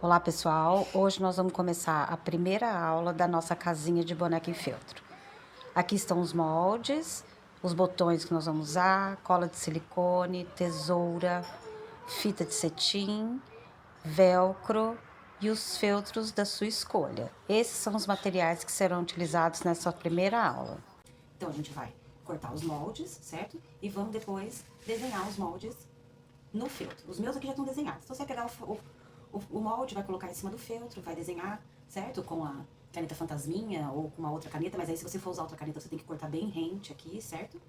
Olá pessoal, hoje nós vamos começar a primeira aula da nossa casinha de boneca em feltro. Aqui estão os moldes, os botões que nós vamos usar, cola de silicone, tesoura, fita de cetim, velcro e os feltros da sua escolha. Esses são os materiais que serão utilizados nessa primeira aula. Então a gente vai cortar os moldes, certo? E vamos depois desenhar os moldes no feltro. Os meus aqui já estão desenhados. Então você vai pegar o molde, vai colocar em cima do feltro, vai desenhar, certo? Com a caneta fantasminha ou com uma outra caneta, mas aí se você for usar outra caneta, você tem que cortar bem rente aqui, certo?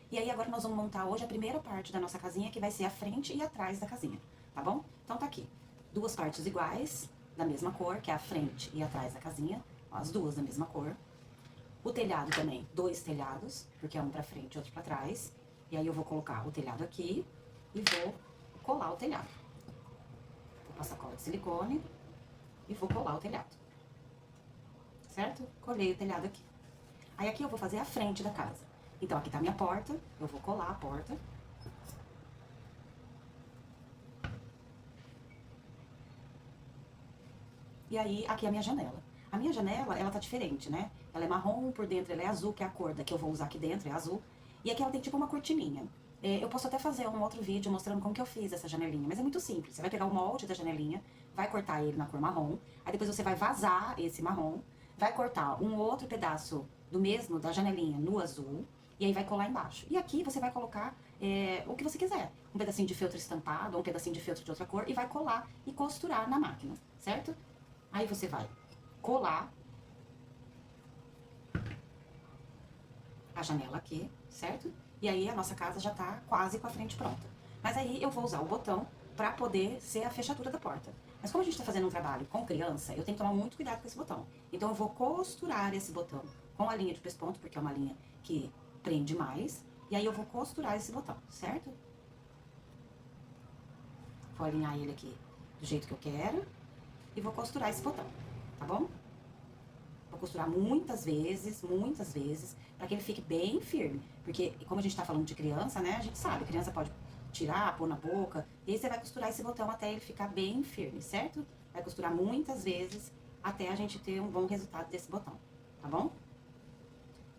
E aí agora nós vamos montar hoje a primeira parte da nossa casinha, que vai ser a frente e atrás da casinha, tá bom? Então tá aqui, duas partes iguais, da mesma cor, que é a frente e atrás da casinha, ó, as duas da mesma cor. O telhado também, dois telhados, porque é um pra frente e outro pra trás. E aí eu vou colocar o telhado aqui e vou colar o telhado. Vou passar cola de silicone e vou colar o telhado. Certo? Colei o telhado aqui. Aí aqui eu vou fazer a frente da casa. Então aqui tá a minha porta, eu vou colar a porta. E aí aqui é a minha janela. A minha janela, ela tá diferente, né? Ela é marrom, por dentro ela é azul, que é a cor da que eu vou usar aqui dentro, é azul. E aqui ela tem tipo uma cortininha. Eu posso até fazer um outro vídeo mostrando como que eu fiz essa janelinha, mas é muito simples. Você vai pegar o molde da janelinha, vai cortar ele na cor marrom, aí depois você vai vazar esse marrom, vai cortar um outro pedaço do mesmo, da janelinha, no azul, e aí vai colar embaixo. E aqui você vai colocar o que você quiser. Um pedacinho de feltro estampado, ou um pedacinho de feltro de outra cor, e vai colar e costurar na máquina, certo? Aí você vai colar a janela aqui, certo? E aí a nossa casa já tá quase com a frente pronta. Mas aí eu vou usar o botão pra poder ser a fechadura da porta. Mas como a gente tá fazendo um trabalho com criança, eu tenho que tomar muito cuidado com esse botão. Então eu vou costurar esse botão com a linha de pesponto, porque é uma linha que prende mais. E aí eu vou costurar esse botão, certo? Vou alinhar ele aqui do jeito que eu quero. E vou costurar esse botão, tá bom? Vou costurar muitas vezes, pra que ele fique bem firme. Porque, como a gente tá falando de criança, né, a gente sabe, a criança pode tirar, pôr na boca. E aí você vai costurar esse botão até ele ficar bem firme, certo? Vai costurar muitas vezes até a gente ter um bom resultado desse botão, tá bom?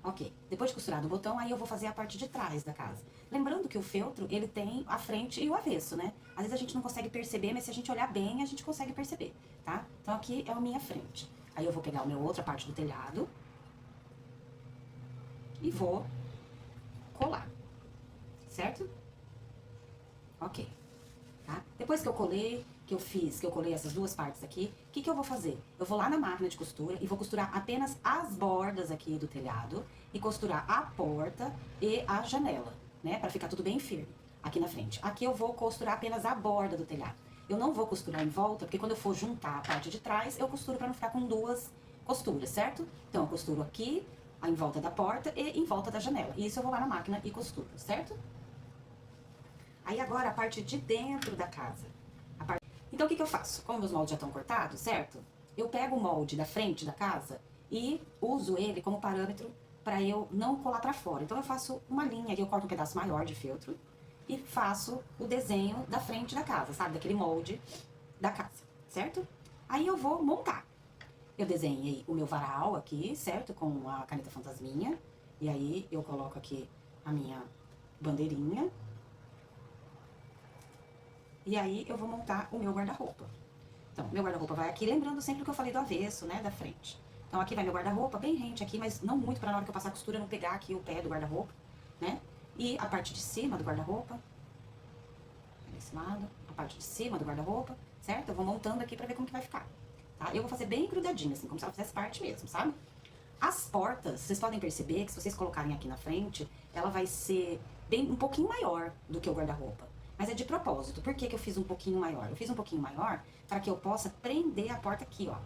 Ok, depois de costurado o botão, aí eu vou fazer a parte de trás da casa. Lembrando que o feltro, ele tem a frente e o avesso, né? Às vezes a gente não consegue perceber, mas se a gente olhar bem, a gente consegue perceber, tá? Então aqui é a minha frente. Aí eu vou pegar a minha outra parte do telhado e vou colar, certo? Ok, tá? Depois que eu colei, que eu colei essas duas partes aqui, o que eu vou fazer? Eu vou lá na máquina de costura e vou costurar apenas as bordas aqui do telhado e costurar a porta e a janela, né? Pra ficar tudo bem firme aqui na frente. Aqui eu vou costurar apenas a borda do telhado. Eu não vou costurar em volta, porque quando eu for juntar a parte de trás, eu costuro pra não ficar com duas costuras, certo? Então eu costuro aqui, em volta da porta e em volta da janela. E isso eu vou lá na máquina e costuro, certo? Aí agora a parte de dentro da casa. Então o que eu faço? Como meus moldes já estão cortados, certo? Eu pego o molde da frente da casa e uso ele como parâmetro para eu não colar para fora. Então eu faço uma linha, aqui eu corto um pedaço maior de feltro e faço o desenho da frente da casa, sabe? Daquele molde da casa, certo? Aí eu vou montar. Eu desenhei o meu varal aqui, certo? Com a caneta fantasminha. E aí eu coloco aqui a minha bandeirinha. E aí eu vou montar o meu guarda-roupa. Então, meu guarda-roupa vai aqui, lembrando sempre o que eu falei do avesso, né, da frente. Então aqui vai meu guarda-roupa, bem rente aqui, mas não muito pra na hora que eu passar a costura não pegar aqui o pé do guarda-roupa, né? E a parte de cima do guarda-roupa, desse lado, a parte de cima do guarda-roupa, certo? Eu vou montando aqui pra ver como que vai ficar, tá? Eu vou fazer bem grudadinho, assim, como se ela fizesse parte mesmo, sabe? As portas, vocês podem perceber que se vocês colocarem aqui na frente, ela vai ser bem, um pouquinho maior do que o guarda-roupa. Mas é de propósito. Por que eu fiz um pouquinho maior? Eu fiz um pouquinho maior para que eu possa prender a porta aqui, ó.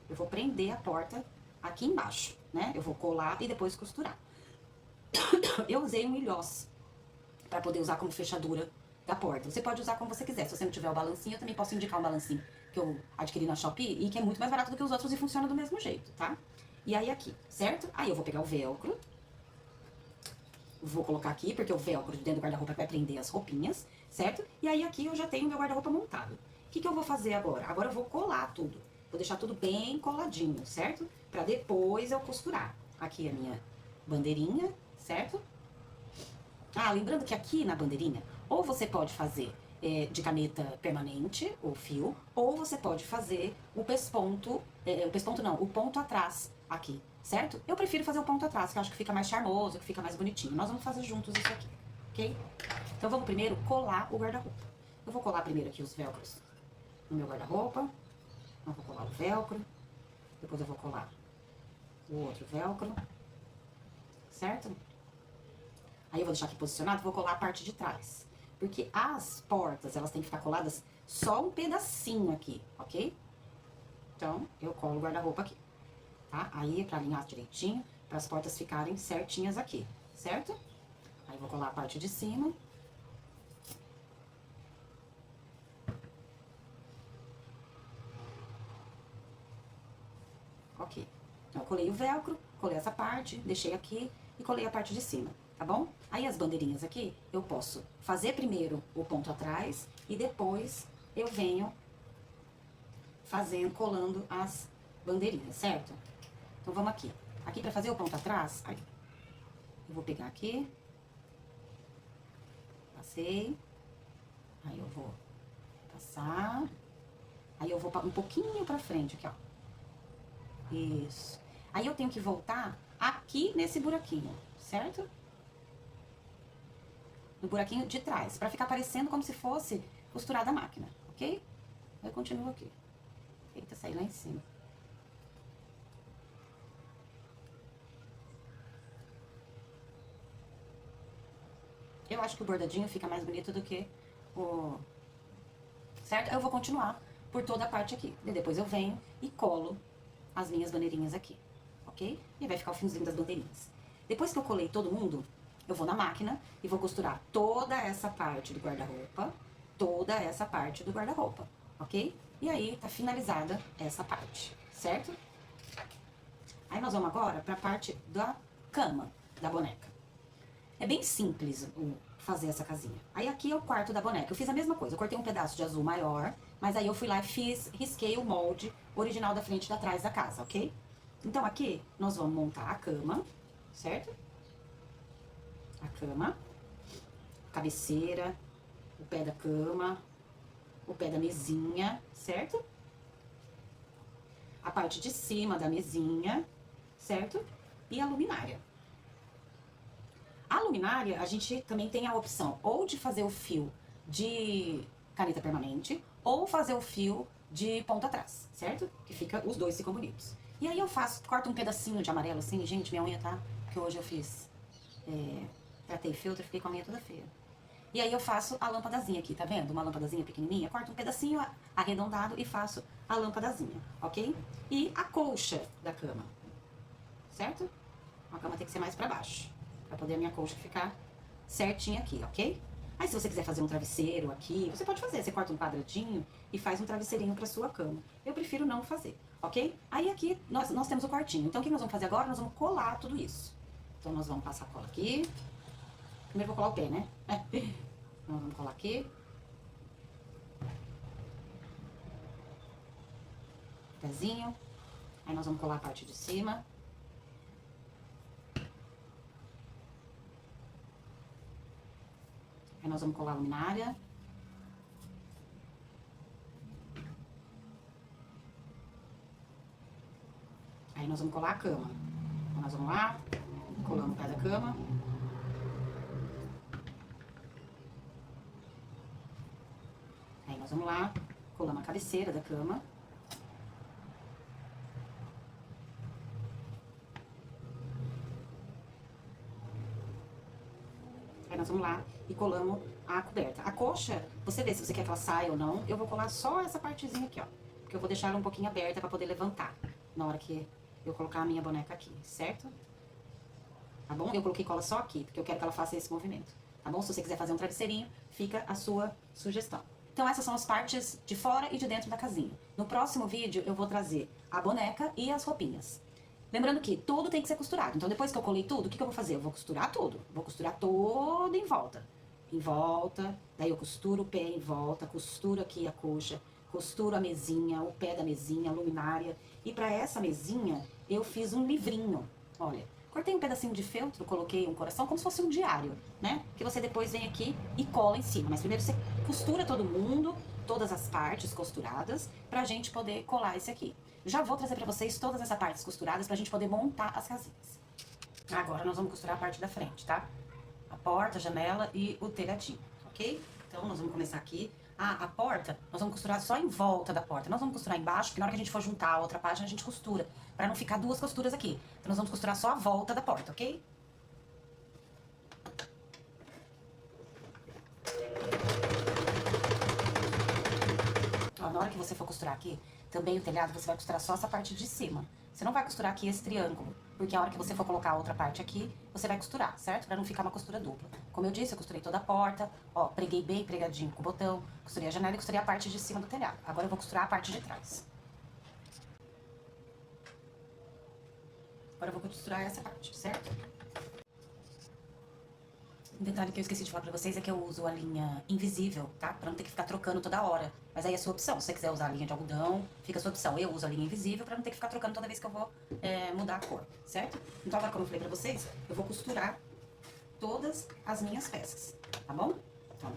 Eu vou prender a porta aqui embaixo, né? Eu vou colar e depois costurar. Eu usei um ilhós para poder usar como fechadura da porta. Você pode usar como você quiser. Se você não tiver o balancinho, eu também posso indicar um balancinho que eu adquiri na Shopee e que é muito mais barato do que os outros e funciona do mesmo jeito, tá? E aí aqui, certo? Aí eu vou pegar o velcro. Vou colocar aqui, porque o velcro de dentro do guarda-roupa vai prender as roupinhas, certo? E aí aqui eu já tenho o meu guarda-roupa montado. O que eu vou fazer agora? Agora eu vou colar tudo. Vou deixar tudo bem coladinho, certo? Pra depois eu costurar. Aqui a minha bandeirinha, certo? Ah, lembrando que aqui na bandeirinha, ou você pode fazer de caneta permanente, o fio, ou você pode fazer o pesponto não, o ponto atrás aqui, certo? Eu prefiro fazer o ponto atrás, que eu acho que fica mais charmoso, que fica mais bonitinho. Nós vamos fazer juntos isso aqui, ok? Então vamos primeiro colar o guarda-roupa. Eu vou colar primeiro aqui os velcros no meu guarda-roupa. Eu vou colar o velcro, depois eu vou colar o outro velcro, certo? Aí eu vou deixar aqui posicionado, vou colar a parte de trás. Porque as portas, elas têm que ficar coladas só um pedacinho aqui, ok? Então, eu colo o guarda-roupa aqui, tá? Aí é pra alinhar direitinho, para as portas ficarem certinhas aqui, certo? Aí vou colar a parte de cima. Ok. Então, eu colei o velcro, colei essa parte, deixei aqui e colei a parte de cima, tá bom? Aí as bandeirinhas aqui, eu posso fazer primeiro o ponto atrás e depois eu venho colando as bandeirinhas, certo? Então vamos aqui. Aqui pra fazer o ponto atrás, aí, eu vou pegar aqui, passei, aí eu vou passar, aí eu vou um pouquinho pra frente aqui, ó. Isso. Aí eu tenho que voltar aqui nesse buraquinho, certo? No buraquinho de trás, pra ficar parecendo como se fosse costurada a máquina, ok? Eu continuo aqui. Eita, saí lá em cima. Eu acho que o bordadinho fica mais bonito do que o... Certo? Eu vou continuar por toda a parte aqui. E depois eu venho e colo as minhas bandeirinhas aqui, ok? E vai ficar o finzinho das bandeirinhas. Depois que eu colei todo mundo, eu vou na máquina e vou costurar toda essa parte do guarda-roupa, ok? E aí, tá finalizada essa parte, certo? Aí nós vamos agora pra parte da cama da boneca. É bem simples fazer essa casinha. Aí aqui é o quarto da boneca. Eu fiz a mesma coisa, eu cortei um pedaço de azul maior, mas aí eu fui lá e risquei o molde original da frente e da trás da casa, ok? Então aqui nós vamos montar a cama, certo? A cama, cabeceira, o pé da cama, o pé da mesinha, certo? A parte de cima da mesinha, certo? E a luminária. A luminária, a gente também tem a opção ou de fazer o fio de caneta permanente ou fazer o fio de ponta atrás, certo? Que os dois ficam bonitos. E aí eu corto um pedacinho de amarelo assim, gente, minha unha tá, porque hoje eu fiz, tratei filtro, fiquei com a unha toda feia. E aí eu faço a lâmpadazinha aqui, tá vendo? Uma lâmpadazinha pequenininha, corto um pedacinho arredondado e faço a lâmpadazinha, ok? E a colcha da cama, certo? A cama tem que ser mais pra baixo, pra poder a minha colcha ficar certinha aqui, ok? Aí se você quiser fazer um travesseiro aqui, você pode fazer. Você corta um quadradinho e faz um travesseirinho pra sua cama. Eu prefiro não fazer, ok? Aí aqui nós temos o quartinho. Então o que nós vamos fazer agora? Nós vamos colar tudo isso. Então nós vamos passar a cola aqui. Primeiro vou colar o pé, né? Nós vamos colar aqui. Pezinho. Aí nós vamos colar a parte de cima. Aí nós vamos colar a luminária. Aí nós vamos colar a cama. Então nós vamos lá, colamos o pé da cama. Aí nós vamos lá, colamos a cabeceira da cama. Aí nós vamos lá e colamos a coberta. A coxa, você vê se você quer que ela saia ou não. Eu vou colar só essa partezinha aqui, ó. Porque eu vou deixar ela um pouquinho aberta pra poder levantar na hora que eu colocar a minha boneca aqui, certo? Tá bom? Eu coloquei cola só aqui, porque eu quero que ela faça esse movimento. Tá bom? Se você quiser fazer um travesseirinho, fica a sua sugestão. Então essas são as partes de fora e de dentro da casinha. No próximo vídeo eu vou trazer a boneca e as roupinhas. Lembrando que tudo tem que ser costurado. Então depois que eu colei tudo, o que eu vou fazer? Eu vou costurar tudo. Vou costurar todo em volta. Em volta, daí eu costuro o pé em volta, costuro aqui a coxa, costuro a mesinha, o pé da mesinha, a luminária. E para essa mesinha, eu fiz um livrinho. Olha, cortei um pedacinho de feltro, coloquei um coração, como se fosse um diário, né? Que você depois vem aqui e cola em cima. Mas primeiro você costura todo mundo, todas as partes costuradas, pra gente poder colar esse aqui. Já vou trazer pra vocês todas essas partes costuradas pra gente poder montar as casinhas. Agora nós vamos costurar a parte da frente, tá? A porta, a janela e o telhadinho, ok? Então nós vamos começar aqui. A porta, nós vamos costurar só em volta da porta. Nós vamos costurar embaixo, porque na hora que a gente for juntar a outra página, a gente costura. Pra não ficar duas costuras aqui. Então nós vamos costurar só a volta da porta, ok? Ó, na hora que você for costurar aqui, também o telhado, você vai costurar só essa parte de cima. Você não vai costurar aqui esse triângulo, porque a hora que você for colocar a outra parte aqui, você vai costurar, certo? Pra não ficar uma costura dupla. Como eu disse, eu costurei toda a porta, ó, preguei bem pregadinho com o botão, costurei a janela e costurei a parte de cima do telhado. Agora eu vou costurar a parte de trás. Agora eu vou costurar essa parte, certo? Um detalhe que eu esqueci de falar pra vocês é que eu uso a linha invisível, tá? Pra não ter que ficar trocando toda hora. Mas aí é a sua opção. Se você quiser usar a linha de algodão, fica a sua opção. Eu uso a linha invisível pra não ter que ficar trocando toda vez que eu vou mudar a cor, certo? Então agora, como eu falei pra vocês, eu vou costurar todas as minhas peças, tá bom? Então,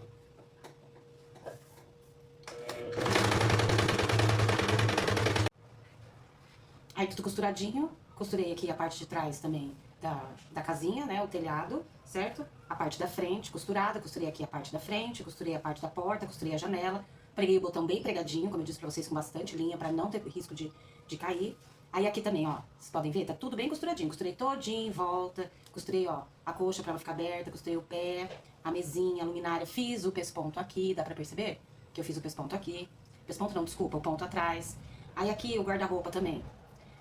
aí tudo costuradinho, costurei aqui a parte de trás também da casinha, né, o telhado, certo? A parte da frente costurada, costurei aqui a parte da frente, costurei a parte da porta, costurei a janela, preguei o botão bem pregadinho, como eu disse pra vocês, com bastante linha, pra não ter risco de cair. Aí aqui também, ó, vocês podem ver, tá tudo bem costuradinho, costurei todinho em volta, costurei, ó, a coxa pra ela ficar aberta, costurei o pé, a mesinha, a luminária, fiz o pesponto aqui, dá pra perceber? Que eu fiz o pesponto aqui, pesponto não, desculpa, o ponto atrás. Aí aqui o guarda-roupa também,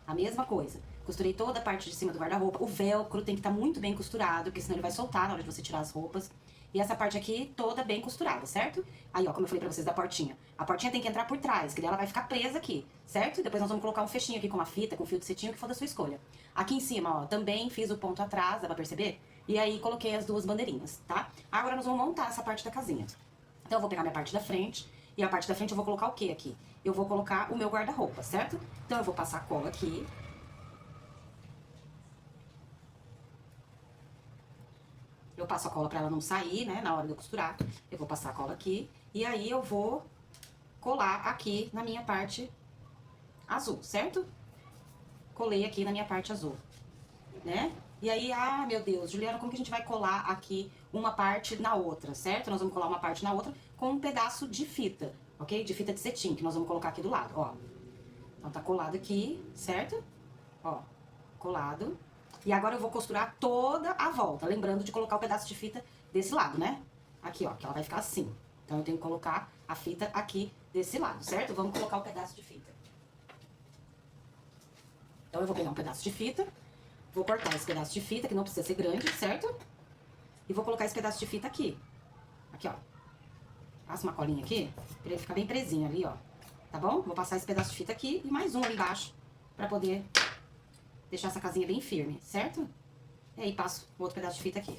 a mesma coisa. Costurei toda a parte de cima do guarda-roupa. O velcro tem que estar muito bem costurado, porque senão ele vai soltar na hora de você tirar as roupas. E essa parte aqui toda bem costurada, certo? Aí, ó, como eu falei pra vocês da portinha. A portinha tem que entrar por trás, que daí ela vai ficar presa aqui, certo? Depois nós vamos colocar um fechinho aqui com uma fita, com fio de cetim, o que for da sua escolha. Aqui em cima, ó, também fiz o ponto atrás, dá pra perceber? E aí coloquei as duas bandeirinhas, tá? Agora nós vamos montar essa parte da casinha. Então eu vou pegar minha parte da frente, e a parte da frente eu vou colocar o quê aqui? Eu vou colocar o meu guarda-roupa, certo? Então eu vou passar a cola aqui. Eu passo a cola pra ela não sair, né, na hora de eu costurar. Eu vou passar a cola aqui. E aí eu vou colar aqui na minha parte azul, certo? Colei aqui na minha parte azul, né? E aí, ah, meu Deus, Juliana, como que a gente vai colar aqui uma parte na outra, certo? Nós vamos colar uma parte na outra com um pedaço de fita, ok? De fita de cetim, que nós vamos colocar aqui do lado, ó. Então tá colado aqui, certo? Ó, colado. E agora eu vou costurar toda a volta, lembrando de colocar o pedaço de fita desse lado, né? Aqui, ó, que ela vai ficar assim. Então eu tenho que colocar a fita aqui desse lado, certo? Vamos colocar o pedaço de fita. Então eu vou pegar um pedaço de fita, vou cortar esse pedaço de fita, que não precisa ser grande, certo? E vou colocar esse pedaço de fita aqui. Aqui, ó. Passa uma colinha aqui, pra ele ficar bem presinho ali, ó. Tá bom? Vou passar esse pedaço de fita aqui e mais um ali embaixo, pra poder deixar essa casinha bem firme, certo? E aí passo o outro pedaço de fita aqui.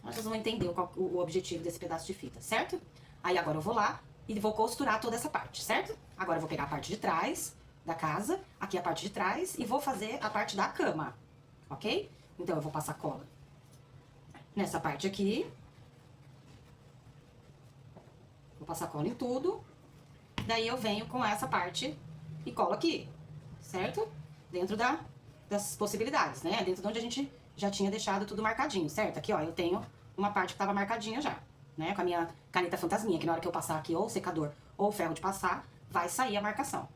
Vocês vão entender o objetivo desse pedaço de fita, certo? Aí agora eu vou lá e vou costurar toda essa parte, certo? Agora eu vou pegar a parte de trás da casa, aqui a parte de trás, e vou fazer a parte da cama, ok? Então eu vou passar cola nessa parte aqui. Vou passar cola em tudo. Daí eu venho com essa parte e colo aqui, certo? Dentro das possibilidades, né? Dentro de onde a gente já tinha deixado tudo marcadinho, certo? Aqui, ó, eu tenho uma parte que tava marcadinha já, né? Com a minha caneta fantasminha, que na hora que eu passar aqui ou o secador ou o ferro de passar, vai sair a marcação.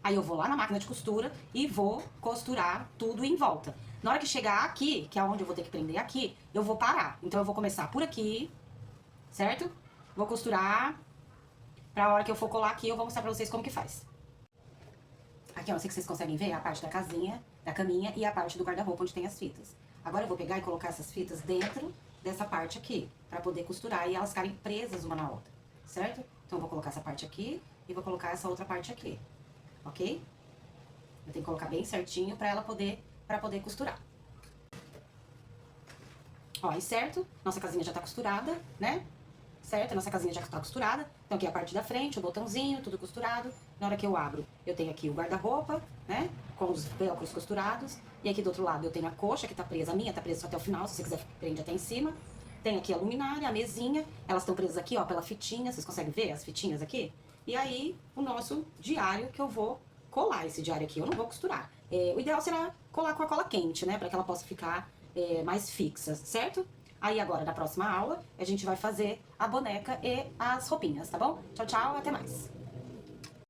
Aí eu vou lá na máquina de costura e vou costurar tudo em volta. Na hora que chegar aqui, que é onde eu vou ter que prender aqui, eu vou parar. Então eu vou começar por aqui, certo? Vou costurar, pra hora que eu for colar aqui, eu vou mostrar pra vocês como que faz. Aqui, ó, não sei se vocês conseguem ver a parte da casinha, da caminha e a parte do guarda-roupa onde tem as fitas. Agora eu vou pegar e colocar essas fitas dentro dessa parte aqui, pra poder costurar e elas ficarem presas uma na outra, certo? Então eu vou colocar essa parte aqui e vou colocar essa outra parte aqui, ok? Eu tenho que colocar bem certinho pra poder costurar. Ó, e certo? Nossa casinha já tá costurada, né? Certo? A nossa casinha já tá costurada. Então aqui é a parte da frente, o botãozinho, tudo costurado. Na hora que eu abro, eu tenho aqui o guarda-roupa, né? Com os velcros costurados. E aqui do outro lado eu tenho a coxa que tá presa, a minha tá presa só até o final, se você quiser prende até em cima. Tem aqui a luminária, a mesinha, elas estão presas aqui, ó, pela fitinha, vocês conseguem ver as fitinhas aqui? E aí, o nosso diário que eu vou colar esse diário aqui, eu não vou costurar. O ideal será colar com a cola quente, né, para que ela possa ficar mais fixa, certo? Aí agora, na próxima aula, a gente vai fazer a boneca e as roupinhas, tá bom? Tchau, tchau, até mais!